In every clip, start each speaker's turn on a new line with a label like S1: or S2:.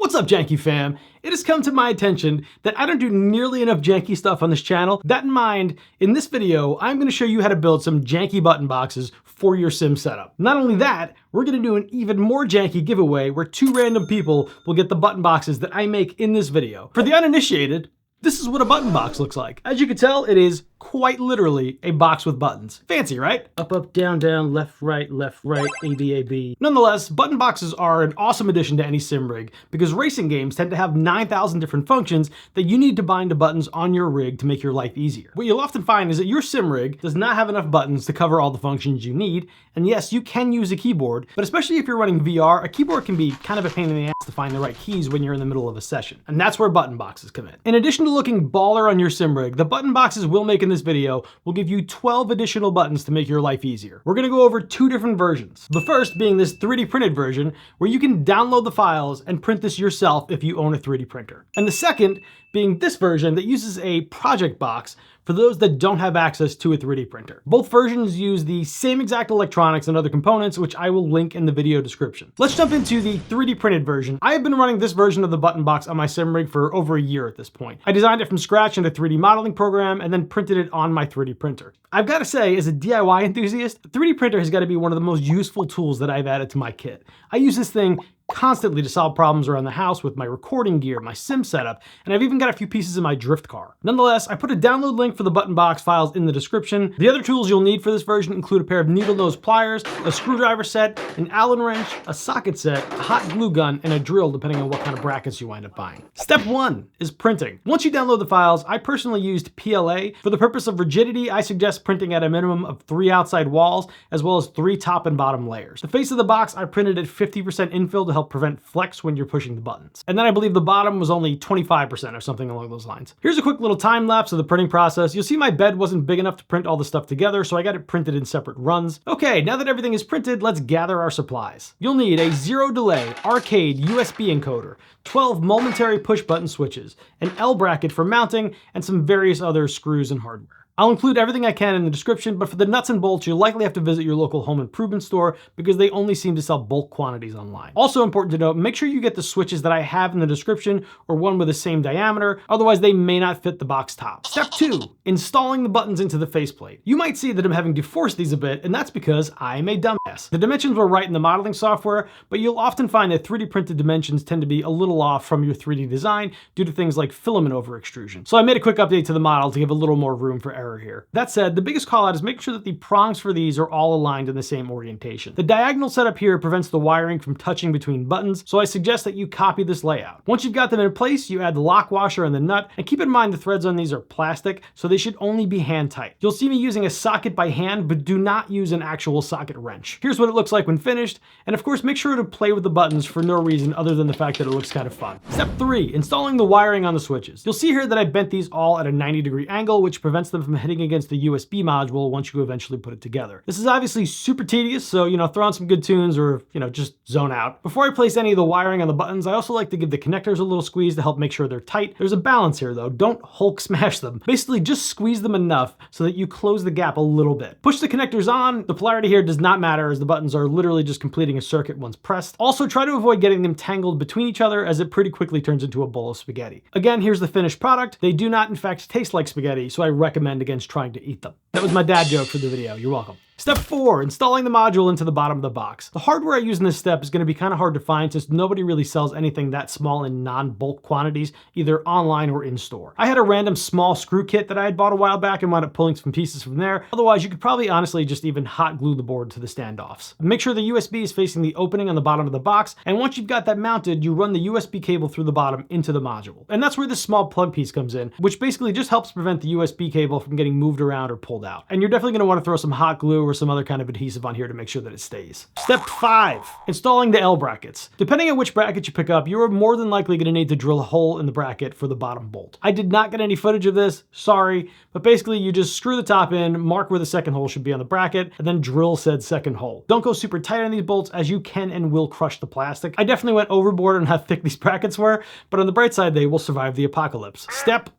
S1: What's up, Janky fam? It has come to my attention that I don't do nearly enough janky stuff on this channel. That in mind, in this video, I'm going to show you how to build some janky button boxes for your sim setup. Not only that, we're going to do an even more janky giveaway where 2 random people will get the button boxes that I make in this video. For the uninitiated, this is what a button box looks like. As you can tell, it is quite literally a box with buttons. Fancy, right? Up, up, down, down, left, right, A, B, A, B. Nonetheless, button boxes are an awesome addition to any sim rig because racing games tend to have 9,000 different functions that you need to bind to buttons on your rig to make your life easier. What you'll often find is that your sim rig does not have enough buttons to cover all the functions you need, and yes, you can use a keyboard, but especially if you're running VR, a keyboard can be kind of a pain in the ass to find the right keys when you're in the middle of a session. And that's where button boxes come in. In addition to looking baller on your sim rig, the button boxes we'll make in this video will give you 12 additional buttons to make your life easier. We're gonna go over 2 different versions. The first being this 3D printed version where you can download the files and print this yourself if you own a 3D printer. And the second being this version that uses a project box for those that don't have access to a 3D printer. Both versions use the same exact electronics and other components, which I will link in the video description. Let's jump into the 3D printed version. I have been running this version of the button box on my sim rig for over a year at this point. I designed it from scratch in a 3D modeling program and then printed it on my 3D printer. I've got to say, as a DIY enthusiast, the 3D printer has got to be one of the most useful tools that I've added to my kit. I use this thing constantly to solve problems around the house with my recording gear, my sim setup, and I've even got a few pieces in my drift car. Nonetheless, I put a download link for the button box files in the description. The other tools you'll need for this version include a pair of needle nose pliers, a screwdriver set, an Allen wrench, a socket set, a hot glue gun, and a drill depending on what kind of brackets you wind up buying. Step 1 is printing. Once you download the files, I personally used PLA. For the purpose of rigidity, I suggest printing at a minimum of 3 outside walls, as well as 3 top and bottom layers. The face of the box I printed at 50% infill to help prevent flex when you're pushing the buttons. And then I believe the bottom was only 25% or something along those lines. Here's a quick little time lapse of the printing process. You'll see my bed wasn't big enough to print all the stuff together, so I got it printed in separate runs. Okay, now that everything is printed, let's gather our supplies. You'll need a 0 delay arcade USB encoder, 12 momentary push button switches, an L bracket for mounting, and some various other screws and hardware. I'll include everything I can in the description, but for the nuts and bolts, you'll likely have to visit your local home improvement store because they only seem to sell bulk quantities online. Also important to note, make sure you get the switches that I have in the description or one with the same diameter, otherwise they may not fit the box top. Step 2, installing the buttons into the faceplate. You might see that I'm having to force these a bit, and that's because I'm a dumbass. The dimensions were right in the modeling software, but you'll often find that 3D printed dimensions tend to be a little off from your 3D design due to things like filament over extrusion. So I made a quick update to the model to give a little more room for error here. That said, the biggest call out is make sure that the prongs for these are all aligned in the same orientation. The diagonal setup here prevents the wiring from touching between buttons, so I suggest that you copy this layout. Once you've got them in place, you add the lock washer and the nut, and keep in mind the threads on these are plastic, so they should only be hand tight. You'll see me using a socket by hand, but do not use an actual socket wrench. Here's what it looks like when finished, and of course make sure to play with the buttons for no reason other than the fact that it looks kind of fun. Step 3, installing the wiring on the switches. You'll see here that I bent these all at a 90-degree angle, which prevents them from hitting against the USB module once you eventually put it together. This is obviously super tedious, so throw on some good tunes or just zone out. Before I place any of the wiring on the buttons, I also like to give the connectors a little squeeze to help make sure they're tight. There's a balance here though, don't Hulk smash them. Basically just squeeze them enough so that you close the gap a little bit. Push the connectors on, the polarity here does not matter as the buttons are literally just completing a circuit once pressed. Also try to avoid getting them tangled between each other as it pretty quickly turns into a bowl of spaghetti. Again, here's the finished product. They do not in fact taste like spaghetti, so I recommend against trying to eat them. That was my dad joke for the video. You're welcome. Step 4, installing the module into the bottom of the box. The hardware I use in this step is going to be kind of hard to find since nobody really sells anything that small in non-bulk quantities, either online or in store. I had a random small screw kit that I had bought a while back and wound up pulling some pieces from there. Otherwise, you could probably honestly just even hot glue the board to the standoffs. Make sure the USB is facing the opening on the bottom of the box, and once you've got that mounted, you run the USB cable through the bottom into the module. And that's where this small plug piece comes in, which basically just helps prevent the USB cable from getting moved around or pulled out. And you're definitely going to want to throw some hot glue or some other kind of adhesive on here to make sure that it stays. Step 5, installing the L brackets. Depending on which bracket you pick up, you're more than likely going to need to drill a hole in the bracket for the bottom bolt. I did not get any footage of this, sorry, but basically you just screw the top in, mark where the second hole should be on the bracket, and then drill said second hole. Don't go super tight on these bolts as you can and will crush the plastic. I definitely went overboard on how thick these brackets were, but on the bright side, they will survive the apocalypse. Step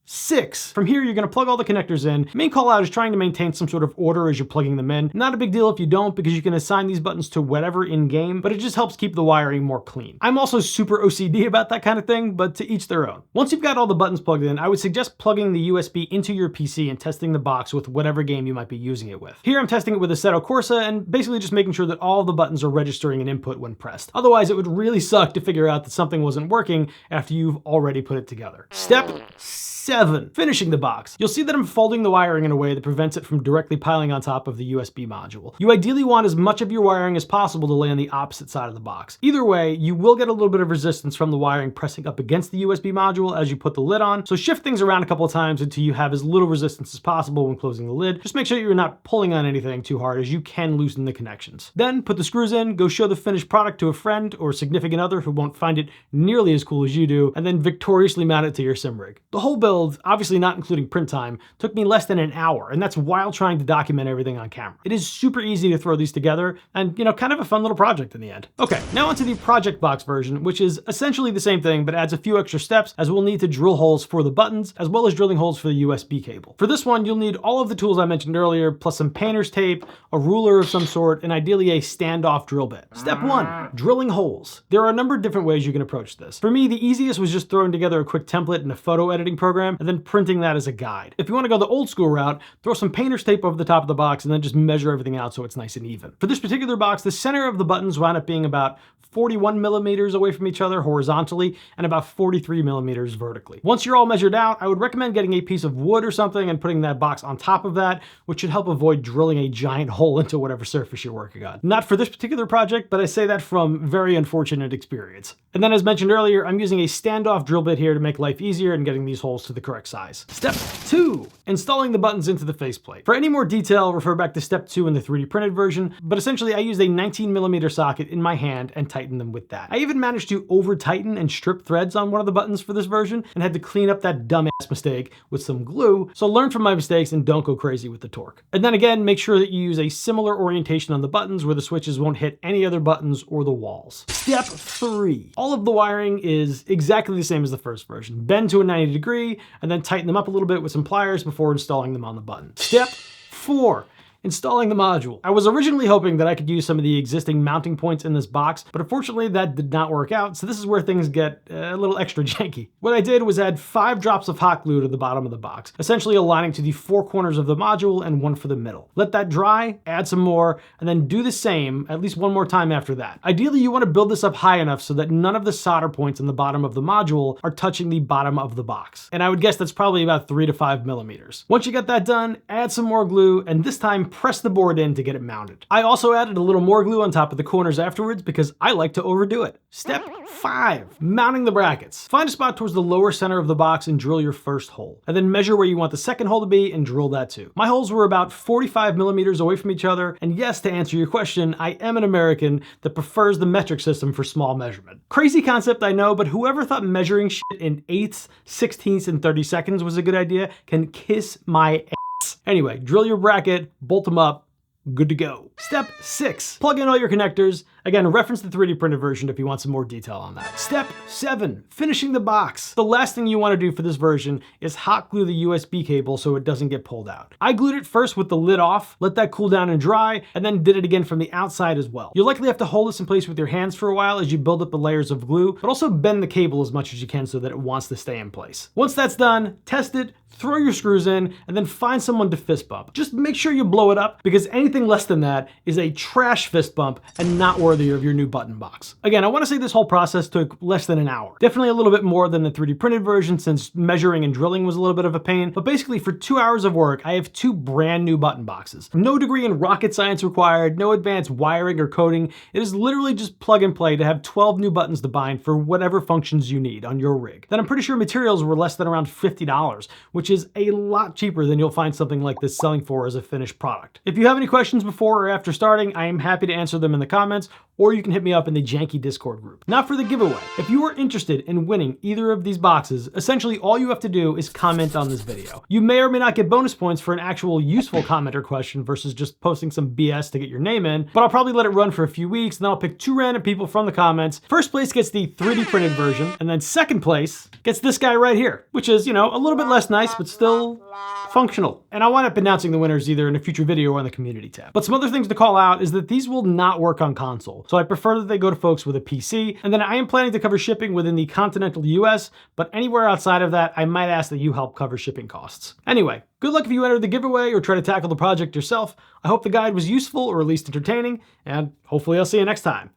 S1: 6. From here, you're going to plug all the connectors in. Main call out is trying to maintain some sort of order as you're plugging them in. Not a big deal if you don't, because you can assign these buttons to whatever in game, but it just helps keep the wiring more clean. I'm also super OCD about that kind of thing, but to each their own. Once you've got all the buttons plugged in, I would suggest plugging the USB into your PC and testing the box with whatever game you might be using it with. Here I'm testing it with Assetto Corsa and basically just making sure that all the buttons are registering an input when pressed. Otherwise, it would really suck to figure out that something wasn't working after you've already put it together. Step 7. Finishing the box. You'll see that I'm folding the wiring in a way that prevents it from directly piling on top of the USB module. You ideally want as much of your wiring as possible to lay on the opposite side of the box. Either way, you will get a little bit of resistance from the wiring pressing up against the USB module as you put the lid on, so shift things around a couple of times until you have as little resistance as possible when closing the lid. Just make sure you're not pulling on anything too hard, as you can loosen the connections. Then put the screws in, go show the finished product to a friend or significant other who won't find it nearly as cool as you do, and then victoriously mount it to your sim rig. The whole build, obviously not including print time, took me less than an hour, and that's while trying to document everything on camera. It is super easy to throw these together, and kind of a fun little project in the end. Okay, now onto the project box version, which is essentially the same thing, but adds a few extra steps, as we'll need to drill holes for the buttons, as well as drilling holes for the USB cable. For this one, you'll need all of the tools I mentioned earlier, plus some painter's tape, a ruler of some sort, and ideally a standoff drill bit. Step 1, drilling holes. There are a number of different ways you can approach this. For me, the easiest was just throwing together a quick template in a photo editing program, and then printing that as a guide. If you want to go the old school route, throw some painter's tape over the top of the box and then just measure everything out so it's nice and even. For this particular box, the center of the buttons wound up being about 41 millimeters away from each other horizontally and about 43 millimeters vertically. Once you're all measured out, I would recommend getting a piece of wood or something and putting that box on top of that, which should help avoid drilling a giant hole into whatever surface you're working on. Not for this particular project, but I say that from very unfortunate experience. And then as mentioned earlier, I'm using a standoff drill bit here to make life easier in getting these holes to the correct size. Step 2, installing the buttons into the faceplate. For any more detail, refer back to step 2 in the 3D printed version, but essentially I used a 19 millimeter socket in my hand and tightened them with that. I even managed to over tighten and strip threads on one of the buttons for this version and had to clean up that dumbass mistake with some glue, so learn from my mistakes and don't go crazy with the torque. And then again, make sure that you use a similar orientation on the buttons where the switches won't hit any other buttons or the walls. Step 3. All of the wiring is exactly the same as the first version. Bend to a 90 degree and then tighten them up a little bit with some pliers before installing them on the button. Step 4. Installing the module. I was originally hoping that I could use some of the existing mounting points in this box, but unfortunately that did not work out, so this is where things get a little extra janky. What I did was add 5 drops of hot glue to the bottom of the box, essentially aligning to the 4 corners of the module and 1 for the middle. Let that dry, add some more, and then do the same at least 1 more time after that. Ideally, you want to build this up high enough so that none of the solder points on the bottom of the module are touching the bottom of the box. And I would guess that's probably about 3 to 5 millimeters. Once you get that done, add some more glue, and this time press the board in to get it mounted. I also added a little more glue on top of the corners afterwards because I like to overdo it. Step 5, mounting the brackets. Find a spot towards the lower center of the box and drill your first hole. And then measure where you want the second hole to be and drill that too. My holes were about 45 millimeters away from each other, and yes, to answer your question, I am an American that prefers the metric system for small measurement. Crazy concept, I know, but whoever thought measuring shit in 8ths, 16ths, and 30 seconds was a good idea can kiss my ass. Anyway, drill your bracket, bolt them up, good to go. Step 6, plug in all your connectors. Again, reference the 3D printed version if you want some more detail on that. Step 7, finishing the box. The last thing you want to do for this version is hot glue the USB cable so it doesn't get pulled out. I glued it first with the lid off, let that cool down and dry, and then did it again from the outside as well. You'll likely have to hold this in place with your hands for a while as you build up the layers of glue, but also bend the cable as much as you can so that it wants to stay in place. Once that's done, test it, throw your screws in, and then find someone to fist bump. Just make sure you blow it up, because anything less than that is a trash fist bump and not worthy of your new button box. Again, I want to say this whole process took less than an hour. Definitely a little bit more than the 3D printed version since measuring and drilling was a little bit of a pain, but basically for 2 hours of work, I have 2 brand new button boxes. No degree in rocket science required, no advanced wiring or coding. It is literally just plug and play to have 12 new buttons to bind for whatever functions you need on your rig. Then I'm pretty sure materials were less than around $50, which is a lot cheaper than you'll find something like this selling for as a finished product. If you have any questions before or after starting, I am happy to answer them in the comments, or you can hit me up in the Janky Discord group. Now for the giveaway. If you are interested in winning either of these boxes, essentially all you have to do is comment on this video. You may or may not get bonus points for an actual useful comment or question versus just posting some BS to get your name in, but I'll probably let it run for a few weeks, and then I'll pick 2 random people from the comments. First place gets the 3D printed version, and then second place gets this guy right here, which is, you know, a little bit less nice, but still functional. And I'll wind up announcing the winners either in a future video or on the community tab. But some other things to call out is that these will not work on console. So I prefer that they go to folks with a PC. And then I am planning to cover shipping within the continental US, but anywhere outside of that, I might ask that you help cover shipping costs. Anyway, good luck if you enter the giveaway or try to tackle the project yourself. I hope the guide was useful or at least entertaining, and hopefully I'll see you next time.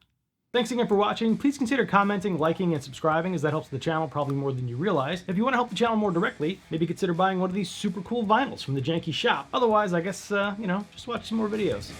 S1: Thanks again for watching. Please consider commenting, liking, and subscribing, as that helps the channel probably more than you realize. If you want to help the channel more directly, maybe consider buying one of these super cool vinyls from the Janky shop. Otherwise, I guess, you know, just watch some more videos.